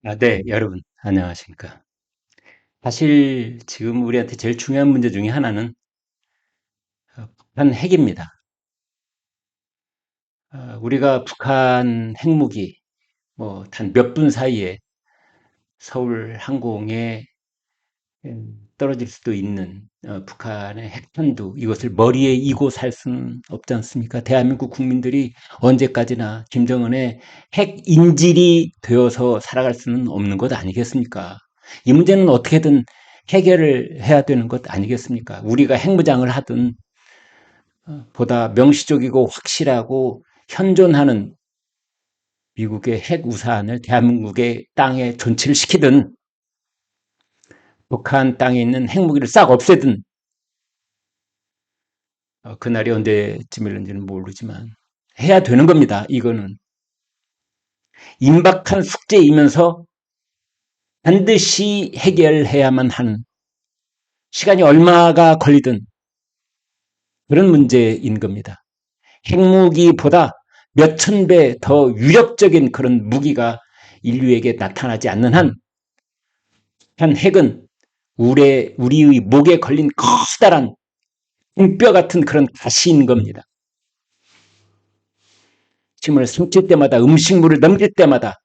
네, 여러분, 안녕하십니까. 사실 지금 우리한테 제일 중요한 문제 중에 하나는 북한 핵입니다. 우리가 북한 핵무기, 단 몇 분 사이에 서울 항공에 떨어질 수도 있는 북한의 핵탄두, 이것을 머리에 이고 살 수는 없지 않습니까? 대한민국 국민들이 언제까지나 김정은의 핵 인질이 되어서 살아갈 수는 없는 것 아니겠습니까? 이 문제는 어떻게든 해결을 해야 되는 것 아니겠습니까? 우리가 핵무장을 하든 보다 명시적이고 확실하고 현존하는 미국의 핵 우산을 대한민국의 땅에 존치를 시키든 북한 땅에 있는 핵무기를 싹 없애든 그날이 언제쯤일는지는 모르지만 해야 되는 겁니다. 이거는 임박한 숙제이면서 반드시 해결해야만 하는, 시간이 얼마가 걸리든 그런 문제인 겁니다. 핵무기보다 몇천 배 더 위력적인 그런 무기가 인류에게 나타나지 않는 한 핵은 우리의 목에 걸린 커다란 뼈 같은 그런 가시인 겁니다. 침을 삼킬 때마다, 음식물을 넘길 때마다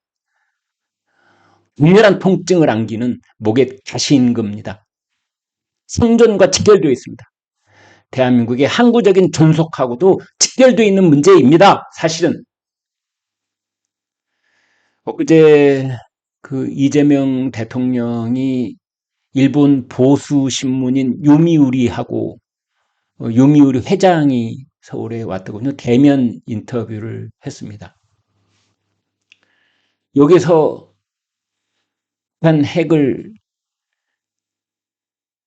격렬한 통증을 안기는 목의 가시인 겁니다. 생존과 직결되어 있습니다. 대한민국의 항구적인 존속하고도 직결되어 있는 문제입니다. 사실은 엊그제 그 이재명 대통령이 일본 보수 신문인 요미우리하고 요미우리 회장이 서울에 왔더군요. 대면 인터뷰를 했습니다. 여기서 한 핵을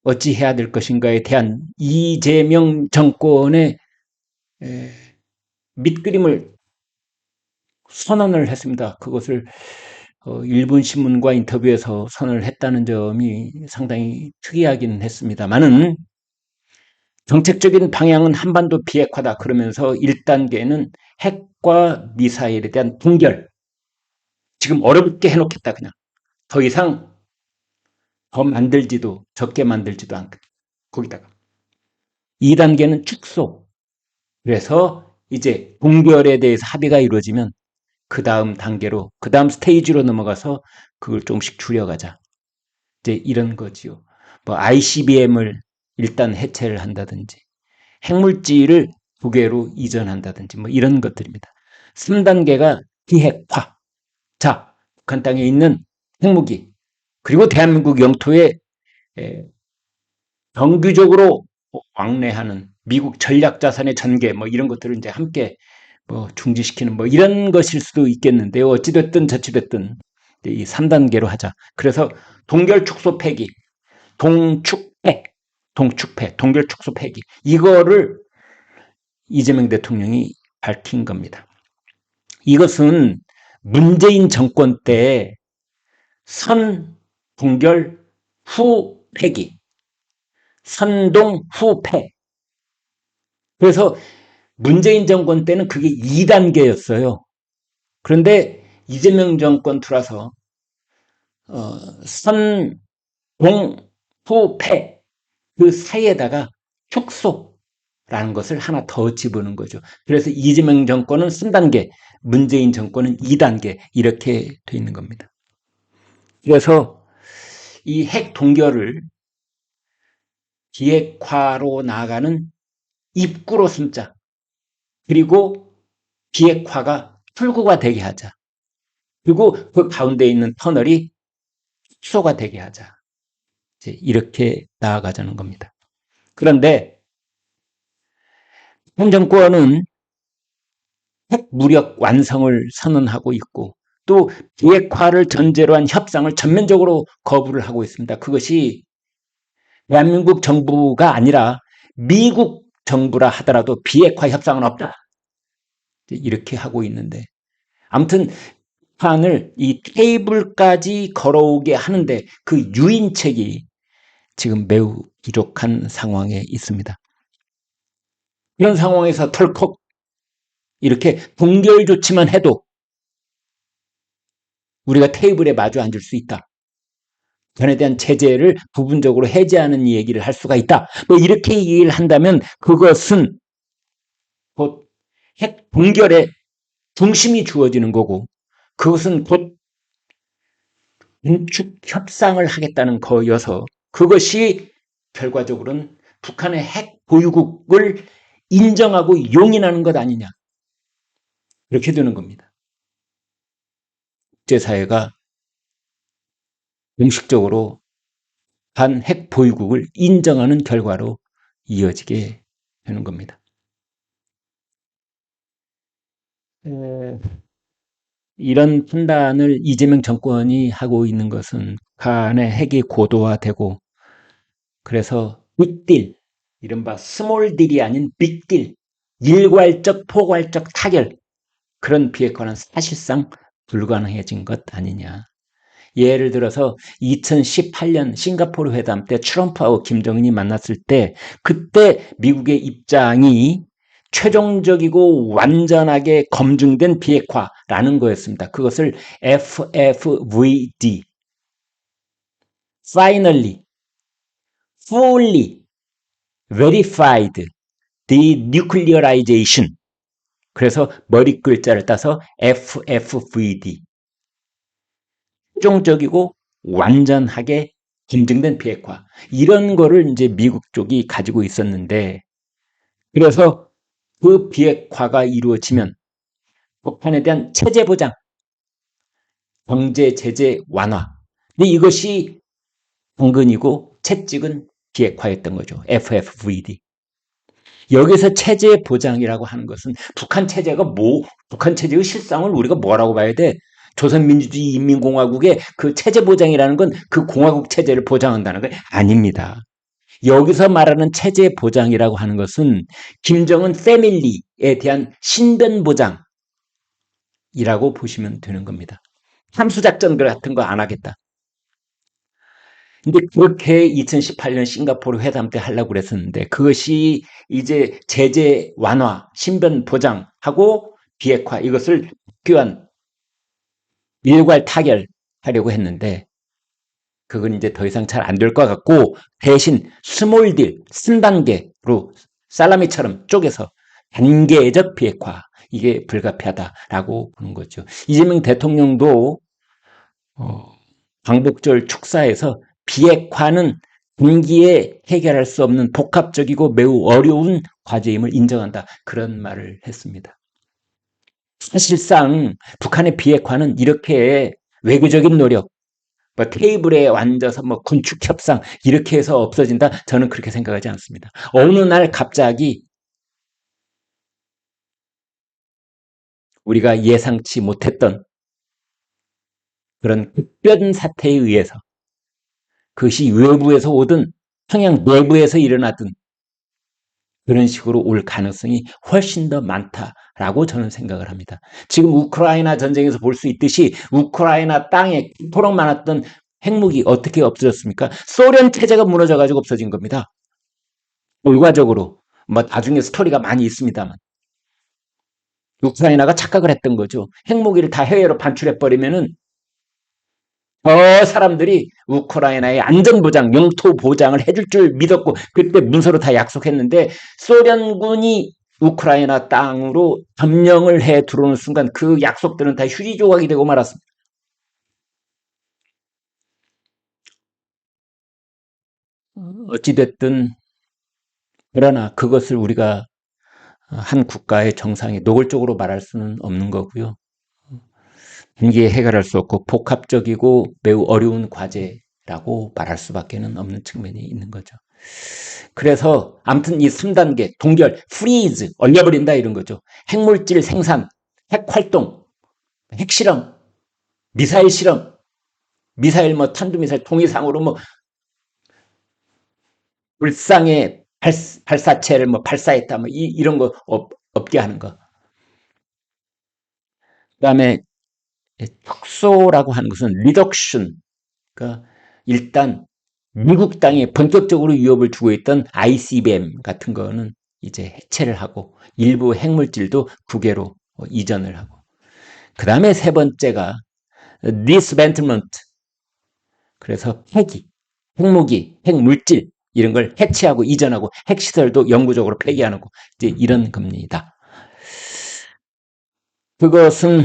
어찌해야 될 것인가에 대한 이재명 정권의 밑그림을 선언을 했습니다. 그것을 일본 신문과 인터뷰에서 선언을 했다는 점이 상당히 특이하긴 했습니다만은 정책적인 방향은 한반도 비핵화다. 그러면서 1단계는 핵과 미사일에 대한 동결. 지금 어렵게 해놓겠다. 그냥 더 이상 더 만들지도 적게 만들지도 않고 거기다가 2단계는 축소. 그래서 이제 동결에 대해서 합의가 이루어지면 그 다음 단계로, 그 다음 스테이지로 넘어가서 그걸 조금씩 줄여가자. 이제 이런 거지요. ICBM을 일단 해체를 한다든지, 핵물질을 무게로 이전한다든지, 이런 것들입니다. 3단계가 비핵화. 자, 북한 땅에 있는 핵무기, 그리고 대한민국 영토에 정규적으로 왕래하는 미국 전략자산의 전개, 이런 것들을 이제 함께 중지시키는 이런 것일 수도 있겠는데요. 어찌됐든 저찌됐든 이 3단계로 하자. 그래서 동결 축소 폐기, 동축폐, 동결 축소 폐기, 이거를 이재명 대통령이 밝힌 겁니다. 이것은 문재인 정권 때 선 동결 후 폐기, 선동 후 폐. 그래서 문재인 정권 때는 그게 2단계였어요. 그런데 이재명 정권 들어서 선, 동, 후, 패, 그 사이에다가 축소라는 것을 하나 더 집어넣은 거죠. 그래서 이재명 정권은 3단계, 문재인 정권은 2단계 이렇게 돼 있는 겁니다. 그래서 이 핵 동결을 비핵화로 나아가는 입구로 삼자. 그리고 비핵화가 출구가 되게 하자. 그리고 그 가운데 있는 터널이 축소가 되게 하자. 이제 이렇게 나아가자는 겁니다. 그런데 현 정권은 핵 무력 완성을 선언하고 있고 또 비핵화를 전제로 한 협상을 전면적으로 거부를 하고 있습니다. 그것이 대한민국 정부가 아니라 미국 정부라 하더라도 비핵화 협상은 없다. 이렇게 하고 있는데 아무튼 판을 이 테이블까지 걸어오게 하는데 그 유인책이 지금 매우 부족한 상황에 있습니다. 이런 상황에서 털컥 이렇게 동결 조치만 해도 우리가 테이블에 마주 앉을 수 있다. 북한에 대한 제재를 부분적으로 해제하는 얘기를 할 수가 있다. 뭐 이렇게 얘기를 한다면 그것은 곧 핵 동결의 중심이 주어지는 거고 그것은 곧 군축 협상을 하겠다는 거여서 그것이 결과적으로는 북한의 핵 보유국을 인정하고 용인하는 것 아니냐. 이렇게 되는 겁니다. 국제사회가 공식적으로 한 핵 보유국을 인정하는 결과로 이어지게 되는 겁니다. 이런 판단을 이재명 정권이 하고 있는 것은 북한의 핵이 고도화되고 그래서 빅딜, 이른바 스몰딜이 아닌 빅딜, 일괄적 포괄적 타결 그런 비핵화는 사실상 불가능해진 것 아니냐. 예를 들어서 2018년 싱가포르 회담 때 트럼프하고 김정은이 만났을 때 그때 미국의 입장이 최종적이고 완전하게 검증된 비핵화라는 거였습니다. 그것을 FFVD, Finally, Fully Verified Denuclearization. 그래서 머리 글자를 따서 FFVD. 최종적이고 완전하게 검증된 비핵화. 이런 거를 이제 미국 쪽이 가지고 있었는데, 그래서 그 비핵화가 이루어지면 북한에 대한 체제 보장, 경제 제재 완화. 근데 이것이 당근이고 채찍은 비핵화였던 거죠. FFVD. 여기서 체제 보장이라고 하는 것은 북한 체제가 북한 체제의 실상을 우리가 뭐라고 봐야 돼? 조선민주주의 인민공화국의 그 체제 보장이라는 건 그 공화국 체제를 보장한다는 거 아닙니다. 여기서 말하는 체제 보장이라고 하는 것은 김정은 패밀리에 대한 신변 보장이라고 보시면 되는 겁니다. 함수작전 같은 거 안 하겠다. 근데 그렇게 2018년 싱가포르 회담 때 하려고 그랬었는데 그것이 이제 제재 완화, 신변 보장하고 비핵화 이것을 교환, 일괄 타결하려고 했는데 그건 이제 더 이상 잘 안 될 것 같고 대신 스몰딜, 순단계로 살라미처럼 쪼개서 단계적 비핵화 이게 불가피하다라고 보는 거죠. 이재명 대통령도 광복절 축사에서 비핵화는 분기에 해결할 수 없는 복합적이고 매우 어려운 과제임을 인정한다. 그런 말을 했습니다. 사실상 북한의 비핵화는 이렇게 외교적인 노력, 뭐 테이블에 앉아서 뭐 군축 협상 이렇게 해서 없어진다. 저는 그렇게 생각하지 않습니다. 어느 날 갑자기 우리가 예상치 못했던 그런 급변 사태에 의해서 그것이 외부에서 오든 평양 내부에서 일어나든 그런 식으로 올 가능성이 훨씬 더 많다라고 저는 생각을 합니다. 지금 우크라이나 전쟁에서 볼 수 있듯이 우크라이나 땅에 그토록 많았던 핵무기 어떻게 없어졌습니까? 소련 체제가 무너져가지고 없어진 겁니다. 결과적으로 뭐 나중에 스토리가 많이 있습니다만 우크라이나가 착각을 했던 거죠. 핵무기를 다 해외로 반출해버리면은 사람들이 우크라이나의 안전보장, 영토 보장을 해줄 줄 믿었고 그때 문서로 다 약속했는데 소련군이 우크라이나 땅으로 점령을 해 들어오는 순간 그 약속들은 다 휴지 조각이 되고 말았습니다. 어찌됐든 그러나 그것을 우리가 한 국가의 정상이 노골적으로 말할 수는 없는 거고요. 단기에 해결할 수 없고 복합적이고 매우 어려운 과제라고 말할 수밖에 없는 측면이 있는 거죠. 그래서 아무튼 이 3단계 동결, 프리즈, 얼려버린다 이런 거죠. 핵물질 생산, 핵활동, 핵실험, 미사일 실험, 미사일 뭐 탄두미사일 통일상으로 뭐 불상의 발사체를 뭐 발사했다 뭐 이런 거 없게 하는 거. 그다음에 척소라고 하는 것은 리덕션. 그러니까 일단 미국 땅에 본격적으로 위협을 주고 있던 ICBM 같은 거는 이제 해체를 하고 일부 핵물질도 국외로 이전을 하고 그 다음에 세 번째가 dismantlement. 그래서 핵이, 핵무기, 핵물질 이런 걸 해체하고 이전하고 핵시설도 영구적으로 폐기하는 거 이제 이런 겁니다. 그것은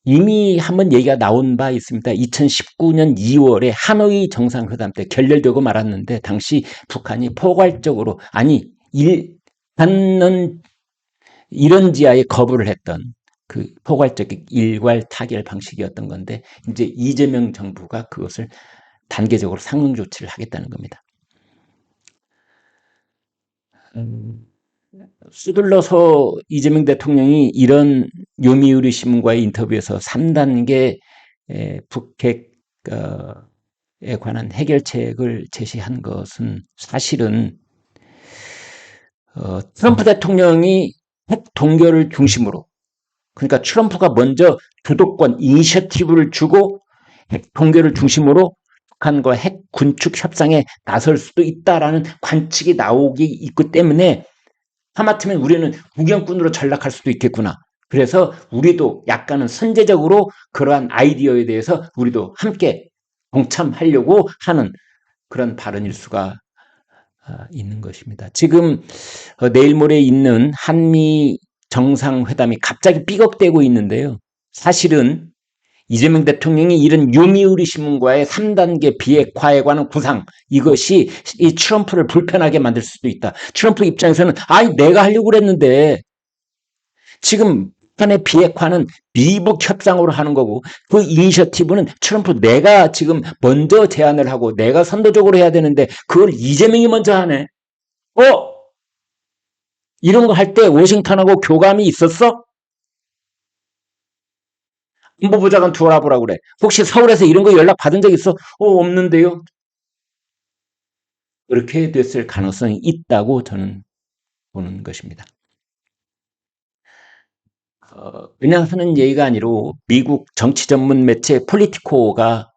이미 한번 얘기가 나온 바 있습니다. 2019년 2월에 하노이 정상회담 때 결렬되고 말았는데 당시 북한이 포괄적으로 아니 일단은 이런 지하에 거부를 했던 그 포괄적인 일괄 타결 방식이었던 건데 이제 이재명 정부가 그것을 단계적으로 상응 조치를 하겠다는 겁니다. 수들러서 이재명 대통령이 이런 요미우리 신문과의 인터뷰에서 3단계 북핵에 관한 해결책을 제시한 것은 사실은 트럼프 대통령이 핵 동결을 중심으로 그러니까 트럼프가 먼저 주도권 이니셔티브를 주고 핵 동결을 중심으로 북한과 핵 군축 협상에 나설 수도 있다라는 관측이 나오기 있기 때문에 하마터면 우리는 구경꾼으로 전락할 수도 있겠구나. 그래서 우리도 약간은 선제적으로 그러한 아이디어에 대해서 우리도 함께 동참하려고 하는 그런 발언일 수가 있는 것입니다. 지금 내일 모레 있는 한미 정상회담이 갑자기 삐걱대고 있는데요. 사실은 이재명 대통령이 이런 요미우리 신문과의 3단계 비핵화에 관한 구상 이것이 이 트럼프를 불편하게 만들 수도 있다. 트럼프 입장에서는 아이 내가 하려고 그랬는데 지금 북한의 비핵화는 미북 협상으로 하는 거고 그 이니셔티브는 트럼프 내가 지금 먼저 제안을 하고 내가 선도적으로 해야 되는데 그걸 이재명이 먼저 하네. 이런 거 할 때 워싱턴하고 교감이 있었어? 안보보좌관 돌아보라고 그래. 혹시 서울에서 이런 거 연락 받은 적 있어? 없는데요. 그렇게 됐을 가능성이 있다고 저는 보는 것입니다. 그냥 하는 얘기가 아니고 미국 정치 전문 매체 폴리티코가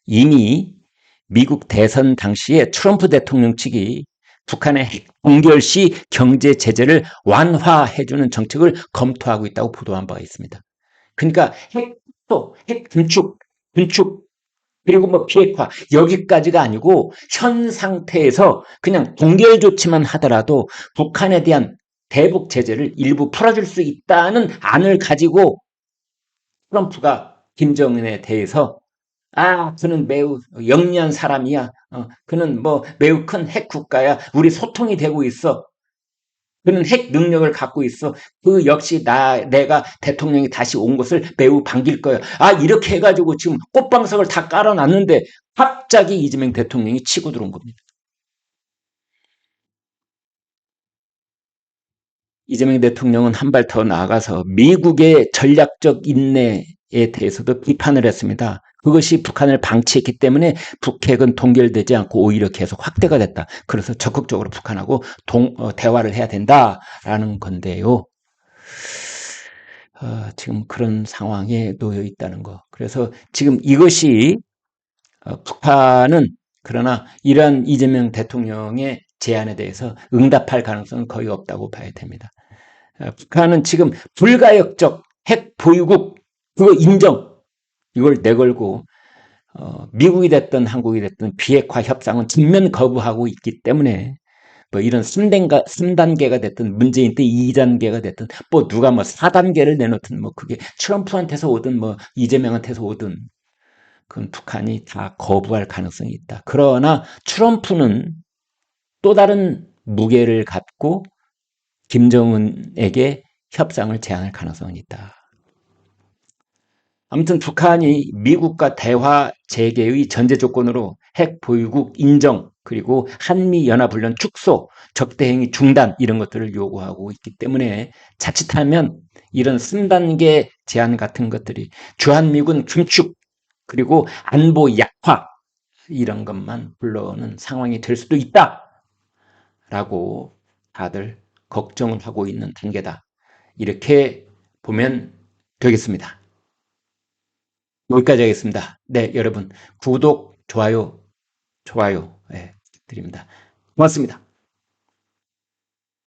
이미 미국 대선 당시에 트럼프 대통령 측이 북한의 핵 동결 시 경제 제재를 완화해주는 정책을 검토하고 있다고 보도한 바가 있습니다. 그러니까 핵 군축 그리고 뭐 비핵화 여기까지가 아니고 현 상태에서 그냥 동결 조치만 하더라도 북한에 대한 대북 제재를 일부 풀어줄 수 있다는 안을 가지고 트럼프가 김정은에 대해서 그는 매우 영리한 사람이야. 그는 뭐 매우 큰 핵 국가야. 우리 소통이 되고 있어. 그는 핵 능력을 갖고 있어. 그 역시 내가 대통령이 다시 온 것을 매우 반길 거야. 이렇게 해가지고 지금 꽃방석을 다 깔아놨는데 갑자기 이재명 대통령이 치고 들어온 겁니다. 이재명 대통령은 한 발 더 나아가서 미국의 전략적 인내에 대해서도 비판을 했습니다. 그것이 북한을 방치했기 때문에 북핵은 동결되지 않고 오히려 계속 확대가 됐다. 그래서 적극적으로 북한하고 대화를 해야 된다라는 건데요. 지금 그런 상황에 놓여 있다는 거. 그래서 지금 이것이 북한은 그러나 이러한 이재명 대통령의 제안에 대해서 응답할 가능성은 거의 없다고 봐야 됩니다. 북한은 지금 불가역적 핵 보유국 그거 인정 이걸 내걸고 미국이 됐든 한국이 됐든 비핵화 협상은 전면 거부하고 있기 때문에 뭐 이런 3단계가 됐든 문재인 때 2단계가 됐든 뭐 누가 뭐 4단계를 내놓든 뭐 그게 트럼프한테서 오든 뭐 이재명한테서 오든 그건 북한이 다 거부할 가능성이 있다. 그러나 트럼프는 또 다른 무게를 갖고 김정은에게 협상을 제안할 가능성이 있다. 아무튼 북한이 미국과 대화 재개의 전제 조건으로 핵 보유국 인정 그리고 한미연합훈련 축소, 적대행위 중단 이런 것들을 요구하고 있기 때문에 자칫하면 이런 3단계 제안 같은 것들이 주한미군 금축 그리고 안보 약화 이런 것만 불러오는 상황이 될 수도 있다라고 다들 걱정을 하고 있는 단계다. 이렇게 보면 되겠습니다. 여기까지 하겠습니다. 네, 여러분 구독, 좋아요 네, 드립니다. 고맙습니다.